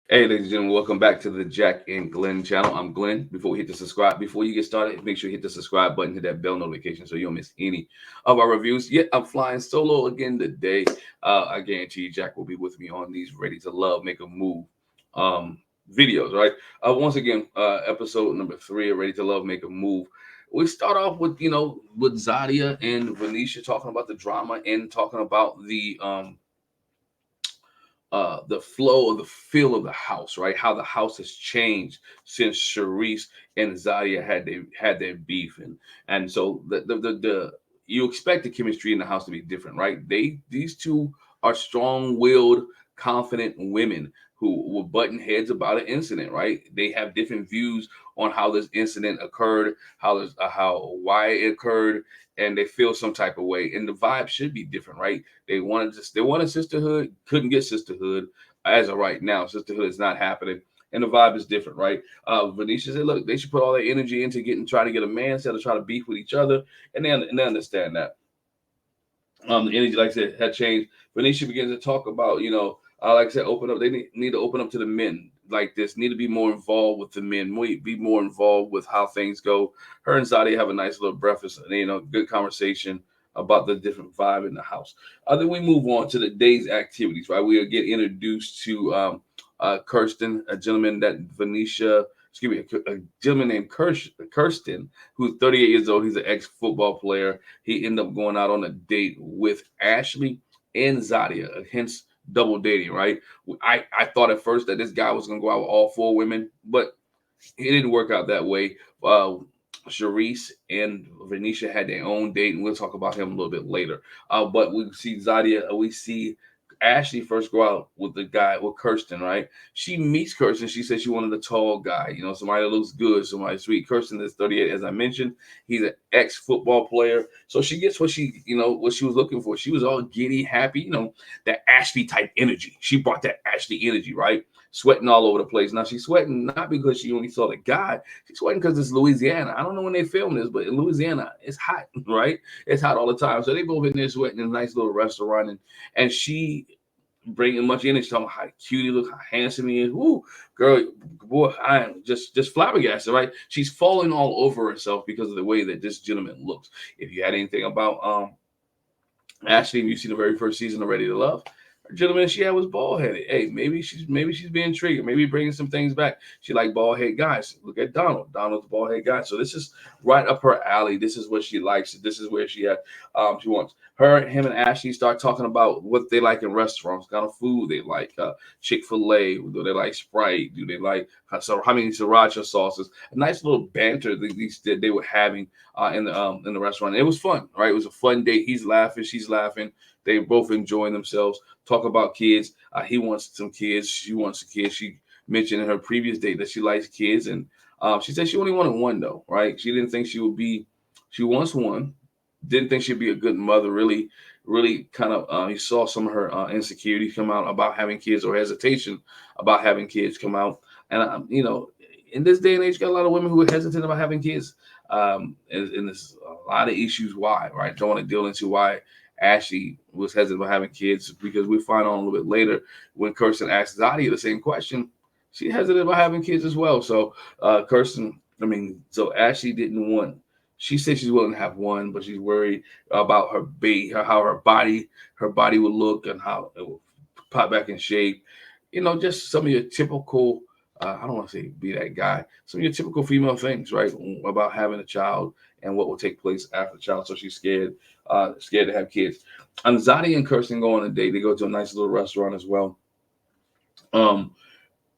Hey, ladies and gentlemen, welcome back to the Jack and Glenn channel. I'm Glenn. Before you get started, make sure you hit the subscribe button, hit that bell notification so you don't miss any of our reviews. Yet I'm flying solo again today. I guarantee you, Jack will be with me on these Ready to Love, Make a Move um, videos, right? Once again, episode number 3 of Ready to Love, Make a Move. We start off with, with Zadia and Venisha talking about the drama and talking about the flow of the feel of the house, right? How the house has changed since Sharice and Zadia had their beef, and so the you expect the chemistry in the house to be different, right? These two are strong-willed, confident women who were butting heads about an incident, right? They have different views on how this incident occurred, how why it occurred, and they feel some type of way, and the vibe should be different, right? They wanted sisterhood, couldn't get sisterhood as of right now. Sisterhood is not happening, and the vibe is different, right? Venetia said, "Look, they should put all their energy into try to get a man instead of try to beef with each other," and they understand that. The energy, like I said, had changed. Venetia begins to talk about, like I said, open up. They need to open up to the men like this. Need to be more involved with the men. Be more involved with how things go. Her and Zadia have a nice little breakfast. Good conversation about the different vibe in the house. Then we move on to the day's activities. Right, we get introduced to Kirsten, a gentleman that Venetia. Excuse me, a gentleman named Kirsten, who's 38 years old. He's an ex-football player. He ended up going out on a date with Ashley and Zadia, hence double dating, right? I thought at first that this guy was going to go out with all 4 women, but it didn't work out that way. Uh, Sharice and Venetia had their own date, and we'll talk about him a little bit later. But we see we see Ashley first go out with the guy with Kirsten, right? She meets Kirsten. She says she wanted a tall guy, somebody that looks good, somebody sweet. Kirsten is 38, as I mentioned. He's an ex-football player, so she gets what she was looking for. She was all giddy, happy, that Ashley type energy. She brought that Ashley energy, right? Sweating all over the place. Now she's sweating not because she only saw the guy. She's sweating because it's Louisiana. I don't know when they filmed this, but in Louisiana, it's hot, right? It's hot all the time. So they both in there sweating in a nice little restaurant, and she bringing much energy, talking about how cute he looks, how handsome he is. Woo, girl, boy, I am just flabbergasted, right? She's falling all over herself because of the way that this gentleman looks. If you had anything about Ashley, and you see the very first season of Ready to Love, her gentleman she had was bald headed. Hey, maybe she's being triggered, maybe bringing some things back. She like bald head guys. Look at Donald. Donald's a bald head guy. So this is right up her alley. This is what she likes. This is where she wants. Him and Ashley start talking about what they like in restaurants, kind of food they like. Chick-fil-A. Do they like Sprite? Do they like so how many sriracha sauces? A nice little banter that they were having in the restaurant. It was fun, right? It was a fun date. He's laughing, she's laughing. They both enjoying themselves. Talk about kids. He wants some kids. She wants a kid. She mentioned in her previous date that she likes kids, and she said she only wanted one though, right? She didn't think she would be. She wants one. Didn't think she'd be a good mother. Really, really kind of. You saw some of her insecurities come out about having kids or hesitation about having kids come out, and in this day and age, you got a lot of women who are hesitant about having kids. And there's a lot of issues why, right? Don't want to deal into why Ashley was hesitant about having kids because we find out a little bit later when Kirsten asked Zadia the same question, she hesitated about having kids as well. So so Ashley didn't want. She said she's willing to have one, but she's worried about her baby, how her body would look, and how it will pop back in shape. Just some of your typical. I don't want to say be that guy. Some of your typical female things, right, about having a child and what will take place after the child. So she's scared to have kids. And Zadia and Kirsten go on a date. They go to a nice little restaurant as well. Um,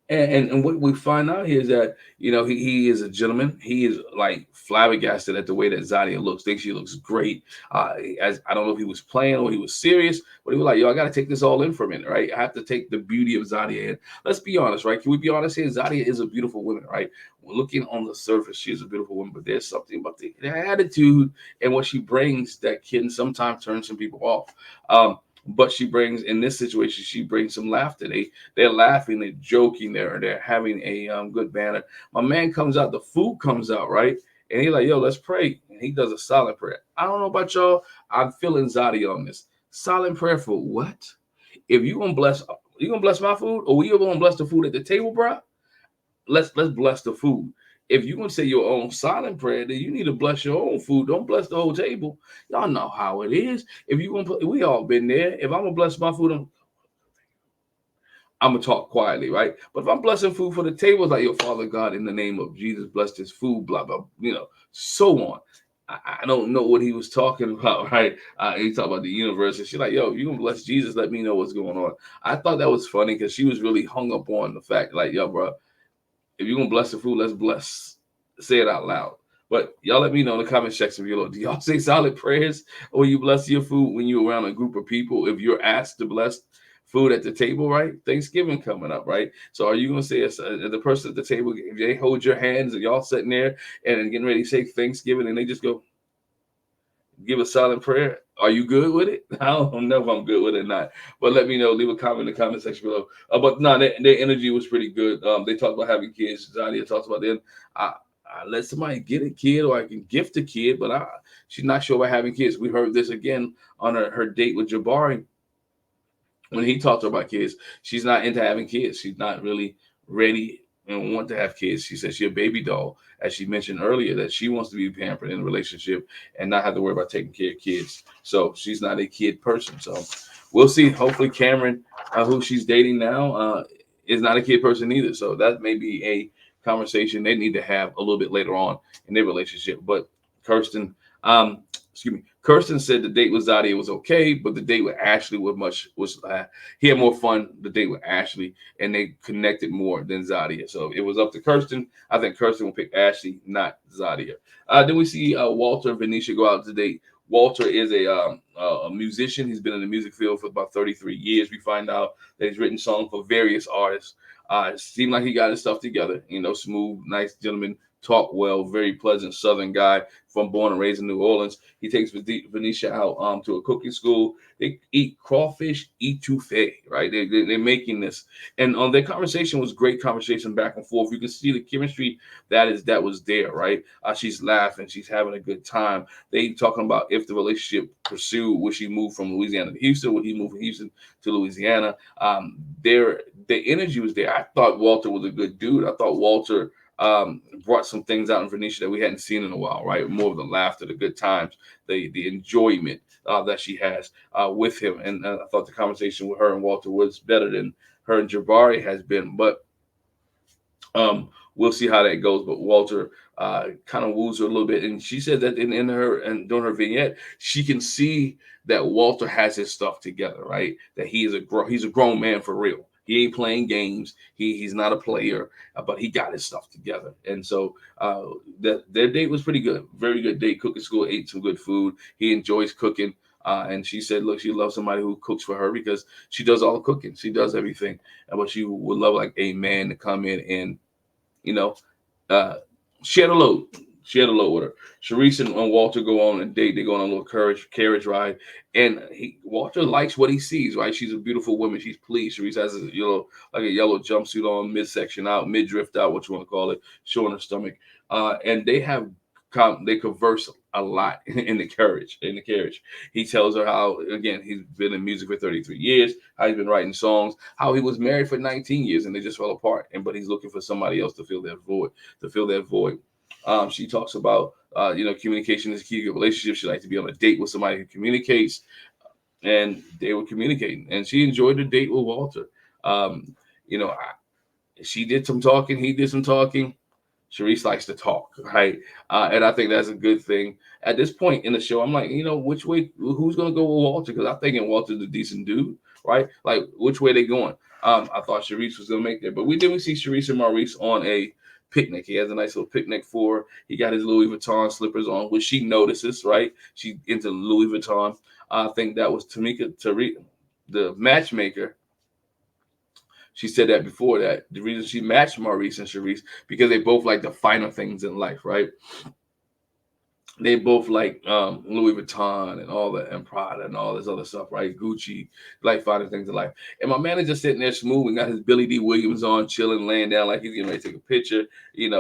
and what we find out here is that he is a gentleman. He is like flabbergasted at the way that Zadia looks. Thinks she looks great. As I don't know if he was playing or he was serious, but he was like, "Yo, I got to take this all in for a minute, right? I have to take the beauty of Zadia in." Let's be honest, right? Can we be honest here? Zadia is a beautiful woman, right? Looking on the surface, she is a beautiful woman, but there's something about the attitude and what she brings that can sometimes turn some people off. But she brings in this situation, she brings some laughter. They're laughing, they're joking, they're having a good banner. My man comes out, the food comes out, right? And he's like, "Yo, let's pray." And he does a silent prayer. I don't know about y'all. I'm feeling Zadia on this. Silent prayer for what? If you gonna bless, You gonna bless my food, or we gonna bless the food at the table, bro? Let's bless the food. If you're gonna say your own silent prayer, then you need to bless your own food. Don't bless the whole table. Y'all know how it is. If you gonna put, we all been there. If I'm gonna bless my food, I'm gonna talk quietly, right? But if I'm blessing food for the table, it's like your Father God, in the name of Jesus, bless this food, blah blah, so on. I don't know what he was talking about, right? He talked about the universe, and she's like, "Yo, you gonna bless Jesus? Let me know what's going on." I thought that was funny because she was really hung up on the fact, like, "Yo, bro, if you're gonna bless the food, let's bless. Say it out loud." But y'all let me know in the comment section below. Do y'all say silent prayers or you bless your food when you're around a group of people? If you're asked to bless food at the table, right? Thanksgiving coming up, right? So are you gonna say the person at the table, if they hold your hands and y'all sitting there and getting ready to say Thanksgiving and they just go, give a silent prayer. Are you good with it? I don't know if I'm good with it or not. But let me know. Leave a comment in the comment section below. But no, their energy was pretty good. They talked about having kids. Zadia talks about them. I let somebody get a kid or I can gift a kid, but she's not sure about having kids. We heard this again on her date with Jabari when he talked about kids. She's not into having kids. She's not really ready and want to have kids. She said she's a baby doll, as she mentioned earlier, that she wants to be pampered in a relationship and not have to worry about taking care of kids. So she's not a kid person. So we'll see. Hopefully Cameron, who she's dating now, is not a kid person either. So that may be a conversation they need to have a little bit later on in their relationship. But Kirsten, excuse me, Kirsten said the date with Zadia was okay, but the date with Ashley was he had more fun the date with Ashley, and they connected more than Zadia. So it was up to Kirsten. I think Kirsten will pick Ashley, not Zadia. Then we see Walter and Venisha go out to date. Walter is a musician. He's been in the music field for about 33 years. We find out that he's written songs for various artists. It seemed like he got his stuff together. Smooth, nice gentleman, talk well, very pleasant Southern guy from born and raised in New Orleans. He takes Venisha out to a cooking school. They eat crawfish etouffee, right? They're making this, and their conversation was great conversation back and forth. You can see the chemistry that was there, right? She's laughing, she's having a good time. They talking about if the relationship pursued, would she move from Louisiana to Houston? Would he move from Houston to Louisiana? The energy was there. I thought Walter was a good dude. I thought Walter brought some things out in Venisha that we hadn't seen in a while, right? More of the laughter, the good times, the enjoyment that she has with him. And I thought the conversation with her and Walter was better than her and Jabari has been. But we'll see how that goes. But Walter kind of woos her a little bit, and she said that in her and during her vignette, she can see that Walter has his stuff together, right? That he's a grown man for real. He ain't playing games. He's not a player, but he got his stuff together. And so their date was pretty good, very good date. Cooking school, ate some good food. He enjoys cooking. And she said, look, she loves somebody who cooks for her because she does all the cooking. She does everything. But she would love like a man to come in and, you know, uh, share the load. Share the load with her. Sharice and Walter go on a date. They go on a little carriage ride. And Walter likes what he sees, right? She's a beautiful woman. She's pleased. Sharice has like a yellow jumpsuit on, midsection out, mid-drift out, what you want to call it, showing her stomach. And they converse a lot in the carriage. He tells her how, again, he's been in music for 33 years, how he's been writing songs, how he was married for 19 years and they just fell apart. But he's looking for somebody else to fill that void. She talks about communication is key to a relationship. She likes to be on a date with somebody who communicates, and they were communicating. And she enjoyed the date with Walter. Um, you know, she did some talking, he did some talking. Sharice likes to talk, right? And I think that's a good thing. At this point in the show, I'm like, which way, who's going to go with Walter? Because I'm thinking Walter's a decent dude, right? Like, which way they going? I thought Sharice was going to make that. But we see Sharice and Maurice on a picnic. He has a nice little picnic for her. He got his Louis Vuitton slippers on, which she notices, right? She into Louis Vuitton. I think that was Tariq, the matchmaker. She said that before, that the reason she matched Maurice and Sharice because they both like the finer things in life, right? they both like Louis Vuitton and all that, and Prada and all this other stuff, right? Gucci, like finding things in life. And my manager sitting there smooth and got his Billy D. Williams on, chilling, laying down like he's getting ready to take a picture,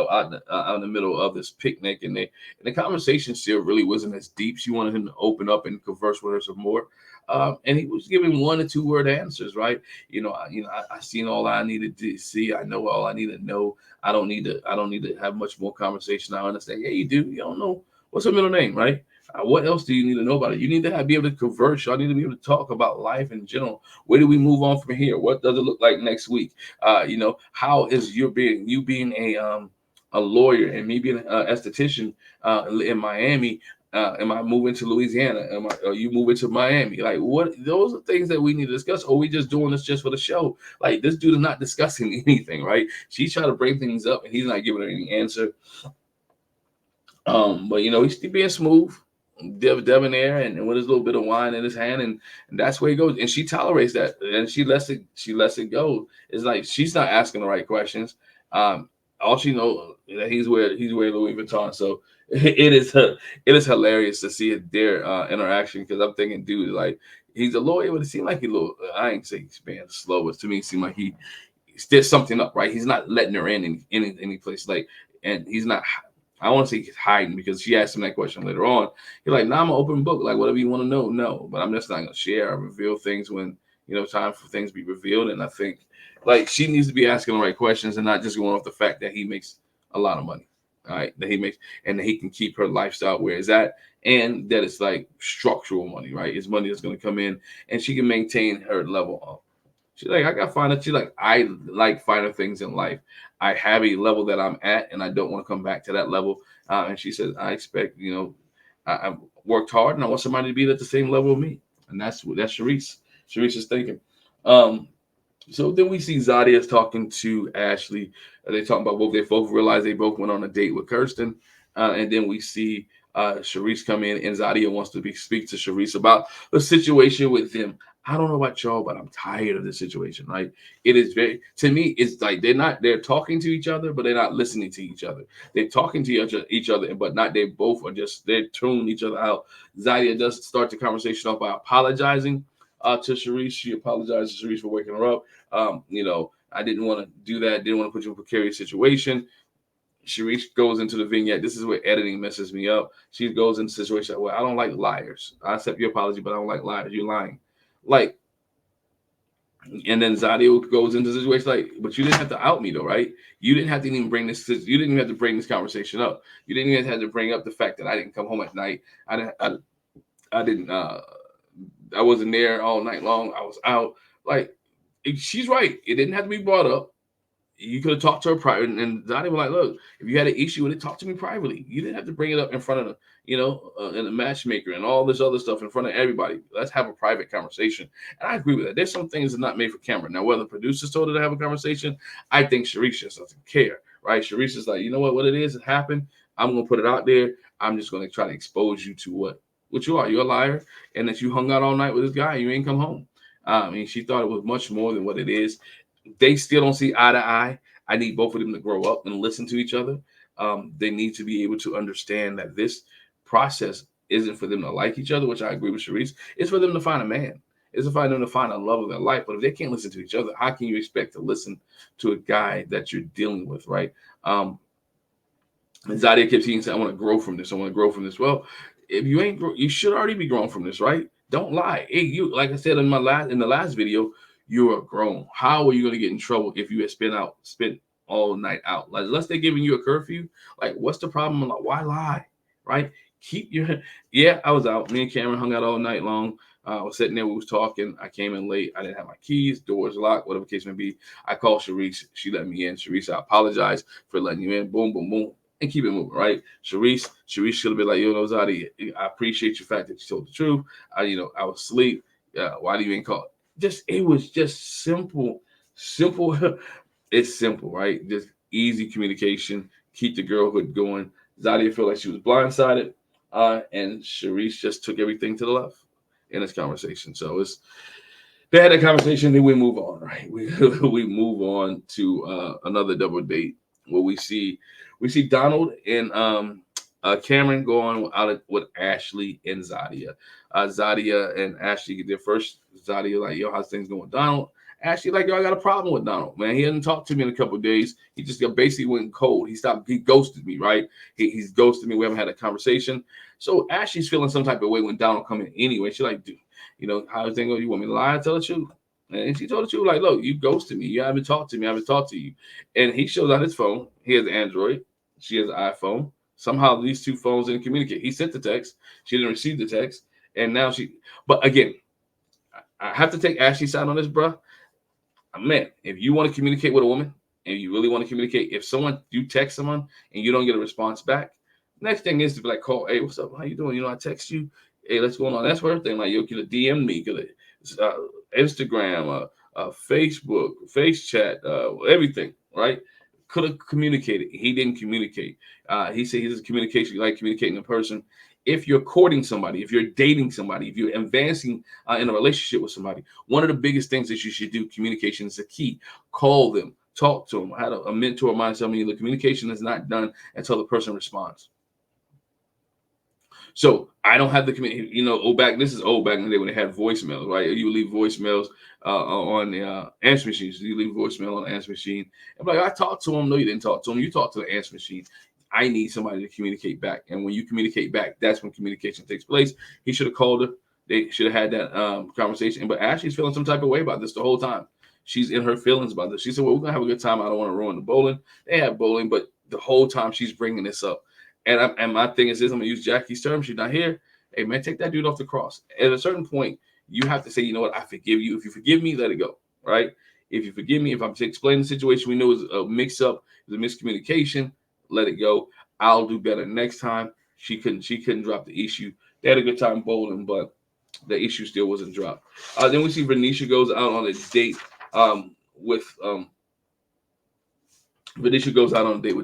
out in the middle of this picnic. And the conversation still really wasn't as deep. She wanted him to open up and converse with her some more. And he was giving 1 or 2 word answers, right? I seen all I needed to see. I know all I need to know. I don't need to have much more conversation. I understand. Yeah, you do. You don't know what's her middle name, right? What else do you need to know about it? You need to be able to converse. Y'all need to be able to talk about life in general. Where do we move on from here? What does it look like next week? How is you being a lawyer and me being an esthetician in Miami? Am I moving to Louisiana? Are you moving to Miami? Like, what? Those are things that we need to discuss. Or we just doing this just for the show? Like, this dude is not discussing anything, right? She's trying to bring things up, and he's not giving her any answer. But he's still being smooth, debonair, and with his little bit of wine in his hand, and that's where he goes. And she tolerates that, and she lets it go. It's like she's not asking the right questions. All she knows that he's wearing Louis Vuitton. So it is hilarious to see their interaction, because I'm thinking, dude, like, he's a lawyer, but it seemed like he little. I ain't say he's being slow, but to me, it seemed like he did something up, right? He's not letting her in any place, like, and he's not. I don't want to say he's hiding, because she asked him that question later on. He's like, "Nah, I'm an open book. Like, whatever you want to know, no. But I'm just not gonna share or reveal things when time for things to be revealed." And I think, like, she needs to be asking the right questions and not just going off the fact that he makes a lot of money, all right? That he makes, and that he can keep her lifestyle where it's at, and that it's like structural money, right? It's money that's gonna come in, and she can maintain her level up. She's like, I got finer. She's like, I like finer things in life. I have a level that I'm at, and I don't want to come back to that level. And she says, I expect, I've worked hard, and I want somebody to be at the same level of me. And that's Sharice. Sharice is thinking. Um, so then we see Zadia is talking to Ashley. They talking about both. They both realize they both went on a date with Kirsten. And then we see Sharice come in, and Zadia wants to speak to Sharice about the situation with them. I don't know about y'all, but I'm tired of this situation, right? It is to me, it's like they're talking to each other, but they're not listening to each other. They're talking to each other, but not, they both are just, they're tuning each other out. Zadia does start the conversation off by apologizing to Sharice. She apologized to Sharice for waking her up. I didn't want to do that. Didn't want to put you in a precarious situation. Sharice goes into the vignette. This is where editing messes me up. She goes into the situation like, well, I don't like liars. I accept your apology, but I don't like liars. You're lying. Like, and then Zadia goes into the situation like, but you didn't have to out me though, right? You didn't have to even bring this. You didn't even have to bring this conversation up. You didn't even have to bring up the fact that I didn't come home at night. I didn't. I wasn't there all night long. I was out. Like, she's right. It didn't have to be brought up. You could have talked to her privately, and Zadia was like, "Look, if you had an issue with it, talk to me privately. You didn't have to bring it up in front of the, and the matchmaker and all this other stuff in front of everybody. Let's have a private conversation." And I agree with that. There's some things that are not made for camera. Now, whether the producers told her to have a conversation, I think Sharice just doesn't care, right? Sharice is like, you know what it is? It happened. I'm gonna put it out there. I'm just gonna try to expose you to what you are. You're a liar, and that you hung out all night with this guy. And you ain't come home. I mean, she thought it was much more than what it is. They still don't see eye to eye. I need both of them to grow up and listen to each other. They need to be able to understand that this process isn't for them to like each other, which I agree with Sharice. It's for them to find a man. It's for them to find a love of their life. But if they can't listen to each other, how can you expect to listen to a guy that you're dealing with, right? And Zadia keeps saying, I want to grow from this. I want to grow from this. Well, if you ain't, you should already be growing from this, right? Don't lie. Hey, you, like I said in the last video, you are grown. How are you going to get in trouble if you had spent all night out? Like, unless they're giving you a curfew, like, what's the problem? Like, why lie, right? Keep your, yeah, I was out. Me and Cameron hung out all night long. I was sitting there, we was talking. I came in late. I didn't have my keys, doors locked, whatever the case may be. I called Sharice. She let me in. Sharice, I apologize for letting you in. Boom, boom, boom. And keep it moving, right? Sharice should have been like, Zadia, I appreciate your fact that you told the truth. I was asleep. Why do you ain't call? It was just simple. It's simple, right? Just easy communication. Keep the girlhood going. Zadia felt like she was blindsided, and Sharice just took everything to the left in this conversation. So they had that conversation, then we move on, right? We move on to another double date where we see Donald and Cameron going out with Ashley and Zadia. Zadia and Ashley get their first. Zadia like, yo, how's things going with Donald? Ashley like, yo, I got a problem with Donald, man. He hasn't talked to me in a couple of days. He just basically went cold. He ghosted me, right? He's ghosted me. We haven't had a conversation. So Ashley's feeling some type of way when Donald come in anyway. She like, dude, how's things going? You want me to lie and tell the truth? And she told the truth, like, look, you ghosted me. You haven't talked to me. I haven't talked to you. And he shows out his phone. He has an Android. She has an iPhone. Somehow these two phones didn't communicate. He sent the text. She didn't receive the text. And now but again, I have to take Ashley's side on this, bro. Man, if you want to communicate with a woman and you really want to communicate, if you text someone and you don't get a response back, next thing is to be like, call, hey, what's up? How you doing? I text you. Hey, let's go on. That's first thing. Like, you could have DM me, could have Instagram, Facebook, face chat, everything, right? Could have communicated. He didn't communicate. He said he's a communication. You like communicating in person. If you're courting somebody, if you're dating somebody, if you're advancing in a relationship with somebody, one of the biggest things that you should do, communication is the key. Call them, talk to them. I had a mentor of mine tell me the communication is not done until the person responds. So I don't have the community, this is old back in the day when they had voicemails, right? You leave voicemails on the answer machines. You leave voicemail on the answer machine. I'm like, I talked to him. No, you didn't talk to him. You talked to the answer machine. I need somebody to communicate back. And when you communicate back, that's when communication takes place. He should have called her. They should have had that conversation. But Ashley's feeling some type of way about this the whole time. She's in her feelings about this. She said, well, we're going to have a good time. I don't want to ruin the bowling. They have bowling, but the whole time she's bringing this up. And my thing is this, I'm going to use Jackie's term. She's not here. Hey, man, take that dude off the cross. At a certain point, you have to say, you know what? I forgive you. If you forgive me, let it go, right? If you forgive me, if I'm explaining the situation we know is a mix-up, is a miscommunication, let it go. I'll do better next time. She couldn't drop the issue. They had a good time bowling, but the issue still wasn't dropped. Then we see Venisha goes out on a date with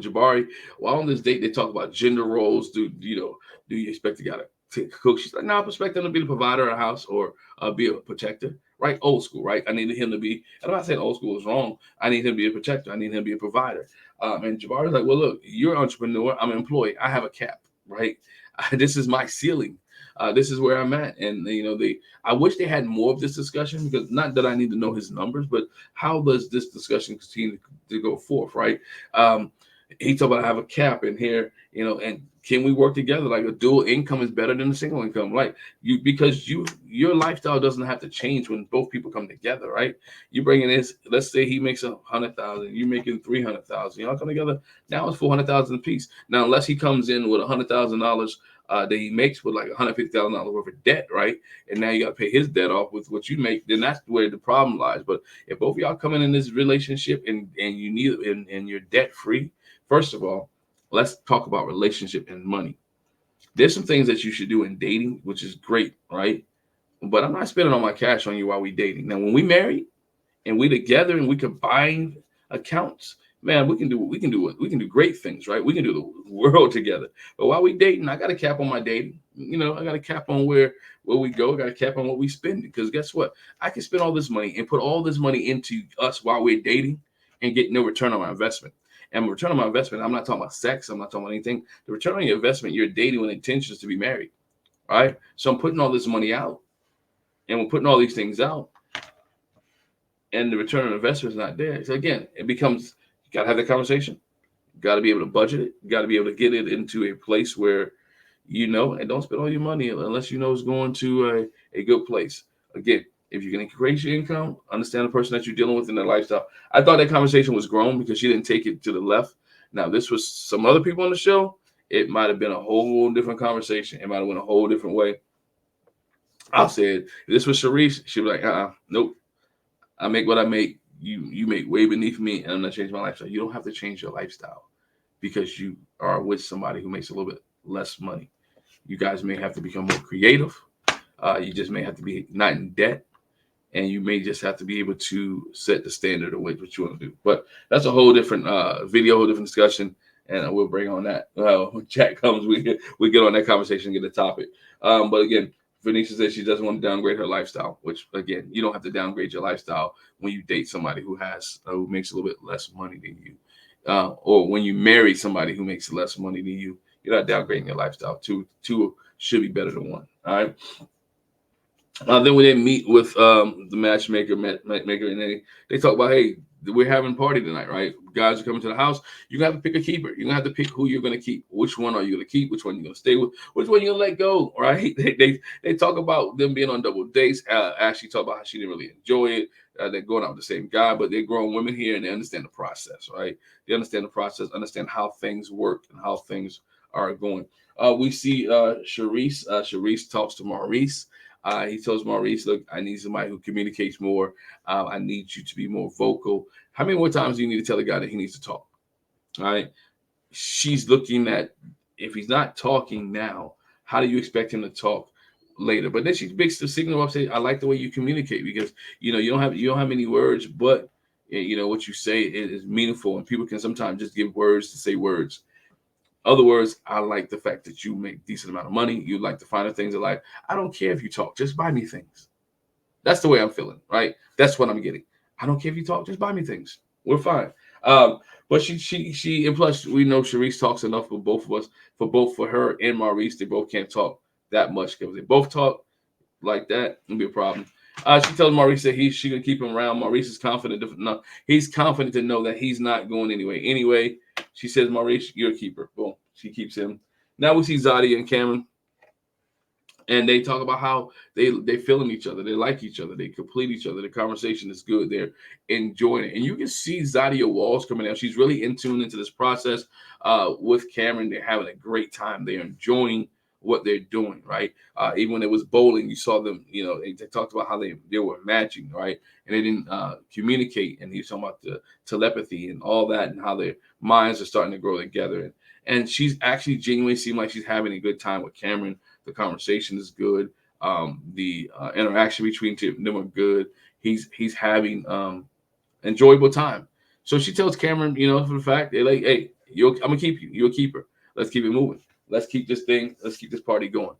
Jabari. While on this date, they talk about gender roles. Do you expect the guy to cook? She's like, no, I expect him to be the provider of a house or be a protector. Right? Old school, right? I needed him to be, and I'm not saying old school is wrong. I need him to be a protector. I need him to be a provider. And Jabari's like, well, look, you're an entrepreneur. I'm an employee. I have a cap, right? This is my ceiling. This is where I'm at. And, I wish they had more of this discussion, because not that I need to know his numbers, but how does this discussion continue to go forth, right? He talked about I have a cap in here, and can we work together? Like, a dual income is better than a single income, like because your lifestyle doesn't have to change when both people come together, right? You bring in this, let's say he makes 100,000, you're making 300,000, y'all come together. Now it's 400,000 a piece. Now, unless he comes in with $100,000 that he makes with like $150,000 worth of debt, right? And now you got to pay his debt off with what you make. Then that's where the problem lies. But if both of y'all come in this relationship and you need and you're debt free, first of all, let's talk about relationship and money. There's some things that you should do in dating, which is great, right? But I'm not spending all my cash on you while we dating. Now, when we marry and we together and we combine accounts, man, we can do great things, right? We can do the world together. But while we dating, I got a cap on my dating. I got a cap on where we go. I got a cap on what we spend. Because guess what? I can spend all this money and put all this money into us while we're dating and get no return on my investment. And return on my investment, I'm not talking about sex. I'm not talking about anything. The return on your investment, you're dating with intentions to be married, right? So I'm putting all this money out, and we're putting all these things out, and the return on investment is not there. So again, it becomes, you got to have the conversation. You got to be able to budget it. You got to be able to get it into a place where and don't spend all your money unless it's going to a good place. Again, if you're going to increase your income, understand the person that you're dealing with in their lifestyle. I thought that conversation was grown because she didn't take it to the left. Now, this was some other people on the show. It might have been a whole different conversation. It might have went a whole different way. I said, if this was Sharice, she'd be like, nope. I make what I make. You make way beneath me, and I'm not changing my lifestyle. You don't have to change your lifestyle because you are with somebody who makes a little bit less money. You guys may have to become more creative. You just may have to be not in debt. And you may just have to be able to set the standard of what you want to do. But that's a whole different video, whole different discussion, and we'll bring on that. When Jack comes, we get on that conversation and get the topic. But again, Venisha says she doesn't want to downgrade her lifestyle, which, again, you don't have to downgrade your lifestyle when you date somebody who makes a little bit less money than you. Or when you marry somebody who makes less money than you. You're not downgrading your lifestyle. Two should be better than one. All right. Then we didn't meet with the matchmaker, and they talk about, hey, we're having a party tonight, right? Guys are coming to the house. You're gonna have to pick a keeper. You're gonna have to pick who you're gonna keep. Which one are you gonna keep? Which one you're gonna stay with? Which one you gonna let go? Right? They talk about them being on double dates. Ashley talked about how she didn't really enjoy it. They're going out with the same guy, but they're grown women here and they understand the process, right? They understand the process, understand how things work and how things are going. We see Sharice. Sharice talks to Maurice. He tells Maurice, look, I need somebody who communicates more. I need you to be more vocal. How many more times do you need to tell the guy that he needs to talk? All right. She's looking at, if he's not talking now, how do you expect him to talk later? But then she makes the signal up, say, I like the way you communicate, because you don't have many words, but what you say is meaningful, and people can sometimes just give words to say words. Other words, I like the fact that you make decent amount of money. You like the finer things in life. I don't care if you talk, just buy me things. That's the way I'm feeling, right? That's what I'm getting. I don't care if you talk, just buy me things. We're fine. But she and plus we know Sharice talks enough for both of us, for her and Maurice. They both can't talk that much, because they both talk like that, it'll be a problem. She tells Maurice that she gonna keep him around. Maurice is confident. No, he's confident to know that he's not going anyway. Anyway, she says, Maurice, you're a keeper. Boom. She keeps him. Now we see Zadia and Cameron, and they talk about how they feeling each other, they like each other, they complete each other. The conversation is good, they're enjoying it, and you can see Zadia Walls coming out. She's really in tune into this process with Cameron. They're having a great time. They're enjoying what they're doing, right? Even when it was bowling, you saw them. They talked about how they were matching, right? And they didn't communicate. And he was talking about the telepathy and all that, and how their minds are starting to grow together. And she's actually genuinely seemed like she's having a good time with Cameron. The conversation is good. The interaction between them are good. He's having enjoyable time. So she tells Cameron, for the fact they're like, hey, I'm gonna keep you. You're a keeper. Let's keep it moving. Let's keep this thing. Let's keep this party going.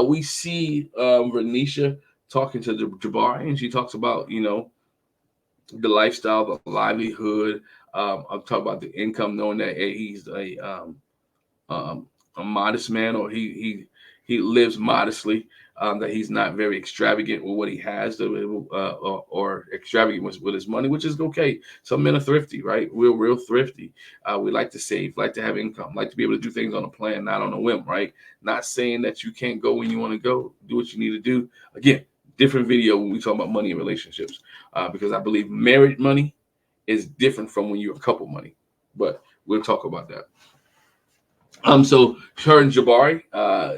We see Venisha talking to Jabari, and she talks about the lifestyle, the livelihood. I'm talking about the income, knowing that he's a modest man, or he lives modestly. That he's not very extravagant with what he has, or extravagant with his money, which is okay. Some men are thrifty, right? We're real thrifty. We like to save, like to have income, like to be able to do things on a plan, not on a whim, right? Not saying that you can't go when you want to go, do what you need to do. Again, different video when we talk about money and relationships, because I believe married money is different from when you're a couple money, but we'll talk about that. So her and Jabari,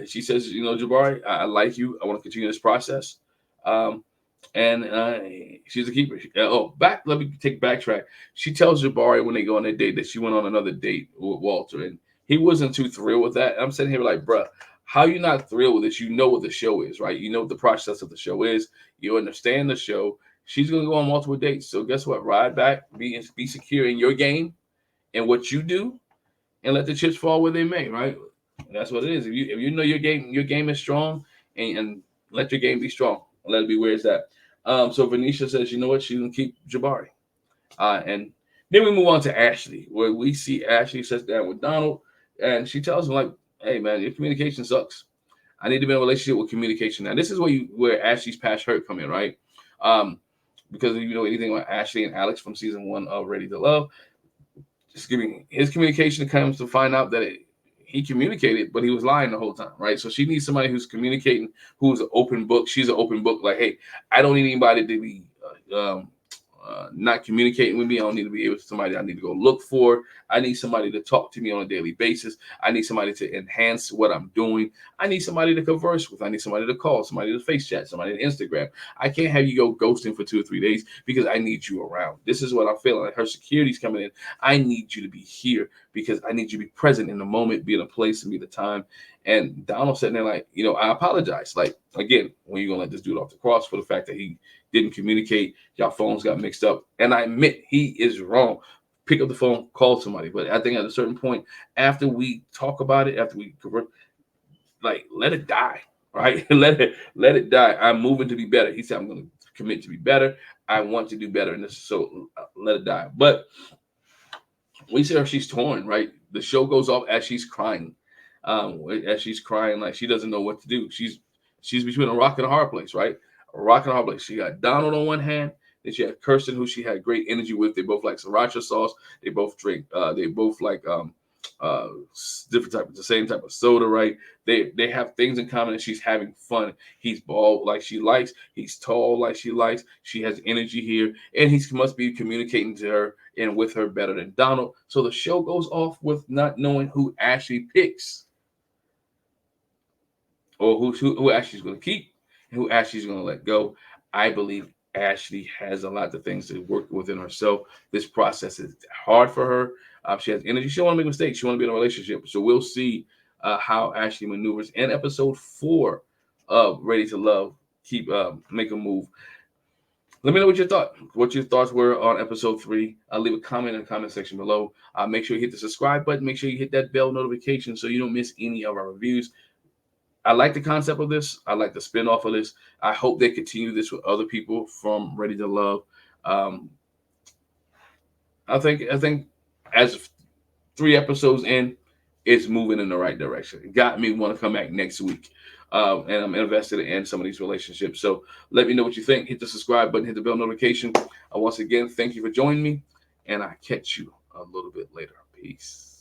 she says, Jabari, I like you. I want to continue this process. Um, and she's a keeper. Let me backtrack. She tells Jabari when they go on a date that she went on another date with Walter, and he wasn't too thrilled with that. And I'm sitting here like, bruh, how you not thrilled with this? You know what the show is, right? You know what the process of the show is. You understand the show. She's gonna go on multiple dates. So guess what? Ride back, be secure in your game and what you do, and let the chips fall where they may, right? That's what it is. If you know your game is strong, and let your game be strong. Let it be where it's at. So Venisha says, you know what, she's gonna keep Jabari. And then we move on to Ashley, where we see Ashley sits down with Donald, and she tells him like, hey man, your communication sucks. I need to be in a relationship with communication. Now this is where Ashley's past hurt come in, right? Because if you know anything about Ashley and Alex from season 1 of Ready to Love, just giving his communication comes to find out that he communicated, but he was lying the whole time, right? So she needs somebody who's communicating, who's an open book. She's an open book. Like, hey, I don't need anybody to be not communicating with me. I don't need to be able to somebody I need to go look for. I need somebody to talk to me on a daily basis. I need somebody to enhance what I'm doing. I need somebody to converse with. I need somebody to call, somebody to face chat, somebody to Instagram. I can't have you go ghosting for 2 or 3 days because I need you around. This is what I'm feeling. Like her security's coming in. I need you to be here because I need you to be present in the moment, be in a place and be the time. And Donald sitting there like, I apologize. Like, again, when you going to let this dude off the cross for the fact that he didn't communicate, y'all phones got mixed up. And I admit he is wrong. Pick up the phone, call somebody. But I think at a certain point, after we talk about it, after we convert, like, let it die, right? let it die. I'm moving to be better. He said, I'm going to commit to be better. I want to do better. And so let it die. But we see her, she's torn, right? The show goes off as she's crying. as she's crying, like she doesn't know what to do. She's between a rock and a hard place, right? A rock and a hard place. She got Donald on one hand, then she had Kirsten, who she had great energy with. They both like sriracha sauce. They both drink. They both like uh different type of the same type of soda, right? They have things in common, and she's having fun. He's bald like she likes. He's tall like she likes. She has energy here, and he must be communicating to her and with her better than Donald. So the show goes off with not knowing who Ashley picks, or who Ashley's going to keep and who Ashley's going to let go. I believe Ashley has a lot of things to work within herself. This process is hard for her. She has energy. She don't want to make mistakes. She want to be in a relationship. So we'll see how Ashley maneuvers in episode 4 of Ready to Love. Keep make a move. Let me know what your thoughts were on episode 3. Leave a comment in the comment section below. Make sure you hit the subscribe button. Make sure you hit that bell notification so you don't miss any of our reviews. I like the concept of this. I like the spin-off of this. I hope they continue this with other people from Ready to Love. Um, I think as 3 episodes in, it's moving in the right direction. It got me want to come back next week. And I'm invested in some of these relationships. So let me know what you think. Hit the subscribe button, hit the bell notification. Once again, thank you for joining me, and I'll catch you a little bit later. Peace.